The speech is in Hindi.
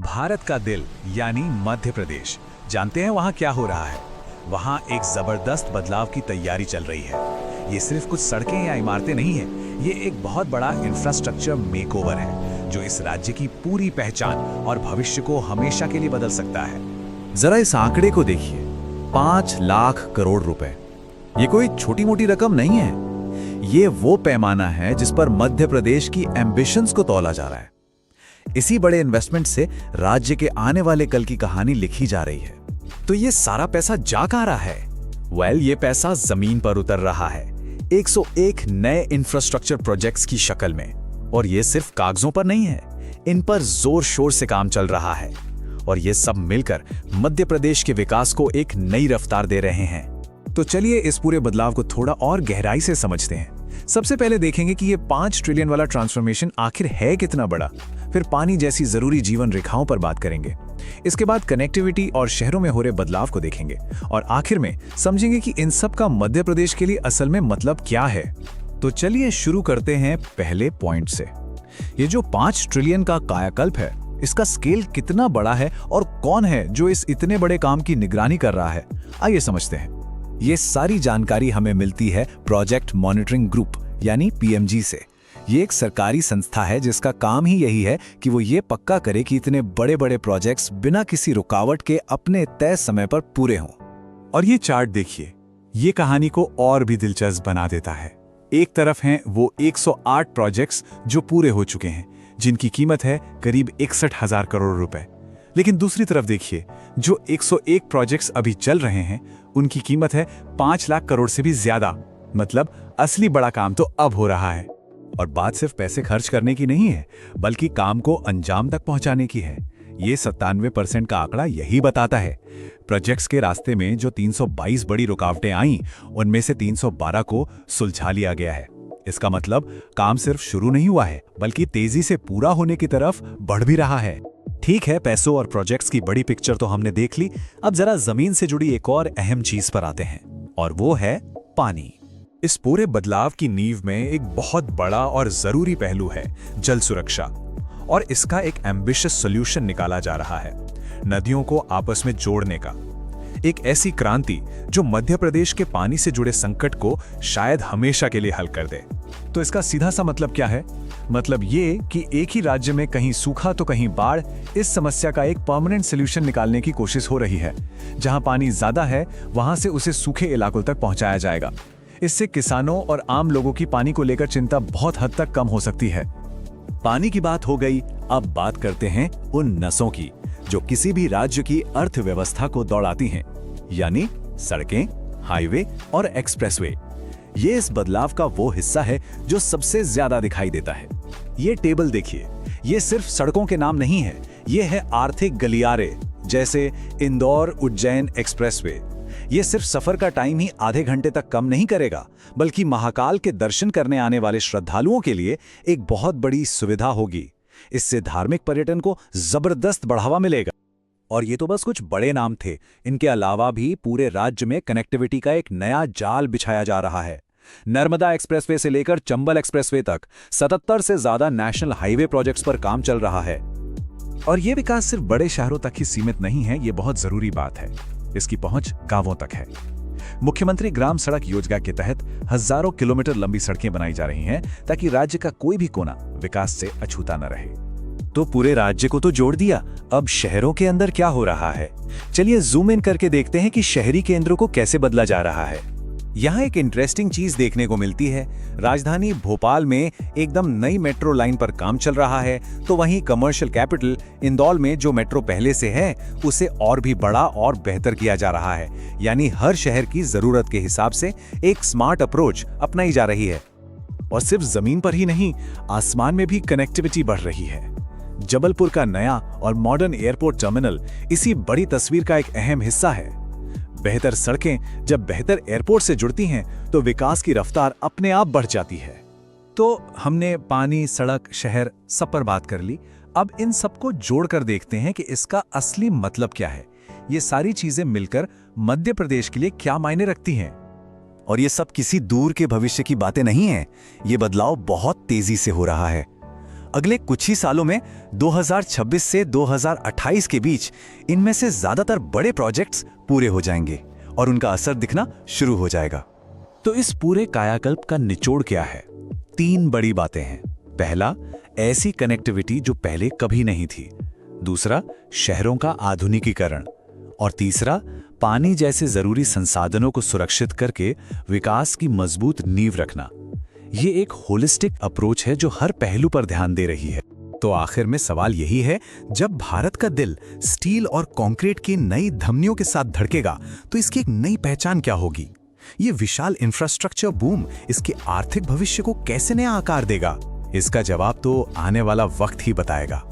भारत का दिल यानी मध्य प्रदेश। जानते हैं वहाँ क्या हो रहा है? वहाँ एक जबरदस्त बदलाव की तैयारी चल रही है। ये सिर्फ कुछ सड़कें या इमारतें नहीं है, ये एक बहुत बड़ा इंफ्रास्ट्रक्चर मेकओवर है जो इस राज्य की पूरी पहचान और भविष्य को हमेशा के लिए बदल सकता है। जरा इस आंकड़े को देखिए, 5 लाख करोड़ रुपए। ये कोई छोटी मोटी रकम नहीं है। ये वो पैमाना है जिस पर मध्य प्रदेश की एम्बिशंस को तौला जा रहा है। इसी बड़े इन्वेस्टमेंट से राज्य के आने वाले कल की कहानी लिखी जा रही है। तो ये सारा पैसा जा कहां रहा है? ये पैसा जमीन पर उतर रहा है 101 नए इंफ्रास्ट्रक्चर प्रोजेक्ट्स की शक्ल में। और ये सिर्फ कागजों पर नहीं है, इन पर जोर शोर से काम चल रहा है। और ये सब मिलकर मध्य प्रदेश के विकास को एक नई रफ्तार दे रहे हैं। तो चलिए इस पूरे बदलाव को थोड़ा और गहराई से समझते हैं। सबसे पहले देखेंगे कि ये 5 ट्रिलियन वाला ट्रांसफॉर्मेशन आखिर है कितना बड़ा। फिर पानी जैसी जरूरी जीवन रेखाओं पर बात करेंगे। इसके बाद कनेक्टिविटी और शहरों में हो रहे बदलाव को देखेंगे। और आखिर में समझेंगे कि इन सब का मध्य प्रदेश के लिए असल में मतलब क्या है। तो चलिए शुरू करते हैं पहले पॉइंट से। ये जो 5 ट्रिलियन का कायाकल्प है, इसका स्केल कितना बड़ा है और कौन है जो इस इतने बड़े काम की निगरानी कर रहा है, आइए समझते हैं। ये सारी जानकारी हमें मिलती है प्रोजेक्ट मॉनिटरिंग ग्रुप यानी पीएमजी से। ये एक सरकारी संस्था है जिसका काम ही यही है कि वो ये पक्का करे कि इतने बड़े बड़े प्रोजेक्ट्स बिना किसी रुकावट के अपने तय समय पर पूरे हों। और ये चार्ट देखिए, ये कहानी को और भी दिलचस्प बना देता है। एक तरफ हैं वो 108 प्रोजेक्ट्स जो पूरे हो चुके हैं, जिनकी कीमत है करीब 61,000 करोड़ रुपए। लेकिन दूसरी तरफ देखिए, जो 101 प्रोजेक्ट्स अभी चल रहे हैं, उनकी कीमत है 5 लाख करोड़ से भी ज्यादा। मतलब असली बड़ा काम तो अब हो रहा है। और बात सिर्फ पैसे खर्च करने की नहीं है, बल्कि काम को अंजाम तक पहुंचाने की है। ये 97% का आंकड़ा यही बताता है। प्रोजेक्ट्स के रास्ते में जो 322 बड़ी रुकावटें आईं, उनमें से 312 को सुलझा लिया गया है। इसका मतलब काम सिर्फ शुरू नहीं हुआ है, बल्कि तेजी से पूरा होने की तरफ बढ़ भी रहा है। ठीक है, पैसों और प्रोजेक्ट्स की बड़ी पिक्चर तो हमने देख ली। अब जरा जमीन से जुड़ी एक और अहम चीज पर आते हैं, और वो है पानी। इस पूरे बदलाव की नींव में एक बहुत बड़ा और जरूरी पहलू है जल सुरक्षा। और इसका एक एम्बिशियस सॉल्यूशन निकाला जा रहा है, नदियों को आपस में जोड़ने का। एक ऐसी क्रांति जो मध्य प्रदेश के पानी से जुड़े संकट को शायद हमेशा के लिए हल कर दे। तो इसका सीधा सा मतलब क्या है? मतलब ये कि एक ही राज्य में कहीं सूखा तो कहीं बाढ़, इस समस्या का एक परमानेंट सॉल्यूशन निकालने की कोशिश हो रही है। जहां पानी ज्यादा है, वहां से उसे सूखे इलाकों तक पहुंचाया जाएगा। इससे किसानों और आम लोगों की पानी को लेकर चिंता बहुत हद तक कम हो सकती है। पानी की बात हो गई, अब बात करते हैं उन नसों की जो किसी भी राज्य की अर्थव्यवस्था को दौड़ाती हैं, यानी सड़कें, हाईवे और एक्सप्रेसवे। ये इस बदलाव का वो हिस्सा है जो सबसे ज्यादा दिखाई देता है। ये टेबल देखिए, ये सिर्फ सड़कों के नाम नहीं है, ये है आर्थिक गलियारे, जैसे इंदौर उज्जैन एक्सप्रेसवे। ये सिर्फ सफर का टाइम ही आधे घंटे तक कम नहीं करेगा, बल्कि महाकाल के दर्शन करने आने वाले श्रद्धालुओं के लिए एक बहुत बड़ी सुविधा होगी। इससे धार्मिक पर्यटन को जबरदस्त बढ़ावा मिलेगा। और ये तो बस कुछ बड़े नाम थे, इनके अलावा भी पूरे राज्य में कनेक्टिविटी का एक नया जाल बिछाया जा रहा है। नर्मदा एक्सप्रेसवे से लेकर चंबल एक्सप्रेसवे तक 77 से ज्यादा नेशनल हाईवे प्रोजेक्ट्स पर काम चल रहा है। और ये विकास सिर्फ बड़े शहरों तक ही सीमित नहीं है, ये बहुत जरूरी बात है। इसकी पहुंच गांवों तक है। मुख्यमंत्री ग्राम सड़क योजना के तहत हजारों किलोमीटर लंबी सड़कें बनाई जा रही हैं, ताकि राज्य का कोई भी कोना विकास से अछूता न रहे। तो पूरे राज्य को तो जोड़ दिया, अब शहरों के अंदर क्या हो रहा है? चलिए जूम इन करके देखते हैं कि शहरी केंद्रों को कैसे बदला जा रहा है। यहाँ एक इंटरेस्टिंग चीज देखने को मिलती है। राजधानी भोपाल में एकदम नई मेट्रो लाइन पर काम चल रहा है, तो वहीं कमर्शियल कैपिटल इंदौर में जो मेट्रो पहले से है, उसे और भी बड़ा और बेहतर किया जा रहा है। यानी हर शहर की जरूरत के हिसाब से एक स्मार्ट अप्रोच अपनाई जा रही है। और सिर्फ जमीन पर ही नहीं, आसमान में भी कनेक्टिविटी बढ़ रही है। जबलपुर का नया और मॉडर्न एयरपोर्ट टर्मिनल इसी बड़ी तस्वीर का एक अहम हिस्सा है। बेहतर सड़कें जब बेहतर एयरपोर्ट से जुड़ती हैं, तो विकास की रफ्तार अपने आप बढ़ जाती है। तो हमने पानी, सड़क, शहर सब पर बात कर ली। अब इन सबको जोड़कर देखते हैं कि इसका असली मतलब क्या है। ये सारी चीजें मिलकर मध्य प्रदेश के लिए क्या मायने रखती हैं। और ये सब किसी दूर के भविष्य की बातें नहीं हैं, ये बदलाव बहुत तेजी से हो रहा है। अगले कुछ ही सालों में 2026 से 2028 के बीच इनमें से ज्यादातर बड़े प्रोजेक्ट्स पूरे हो जाएंगे और उनका असर दिखना शुरू हो जाएगा। तो इस पूरे कायाकल्प का निचोड़ क्या है? 3 बड़ी बातें हैं। पहला, ऐसी कनेक्टिविटी जो पहले कभी नहीं थी। दूसरा, शहरों का आधुनिकीकरण। और तीसरा, पानी जैसे जरूरी संसाधनों को सुरक्षित करके विकास की मजबूत नींव रखना। ये एक होलिस्टिक अप्रोच है जो हर पहलू पर ध्यान दे रही है। तो आखिर में सवाल यही है, जब भारत का दिल स्टील और कंक्रीट की नई धमनियों के साथ धड़केगा तो इसकी एक नई पहचान क्या होगी? ये विशाल इंफ्रास्ट्रक्चर बूम इसके आर्थिक भविष्य को कैसे नया आकार देगा? इसका जवाब तो आने वाला वक्त ही बताएगा।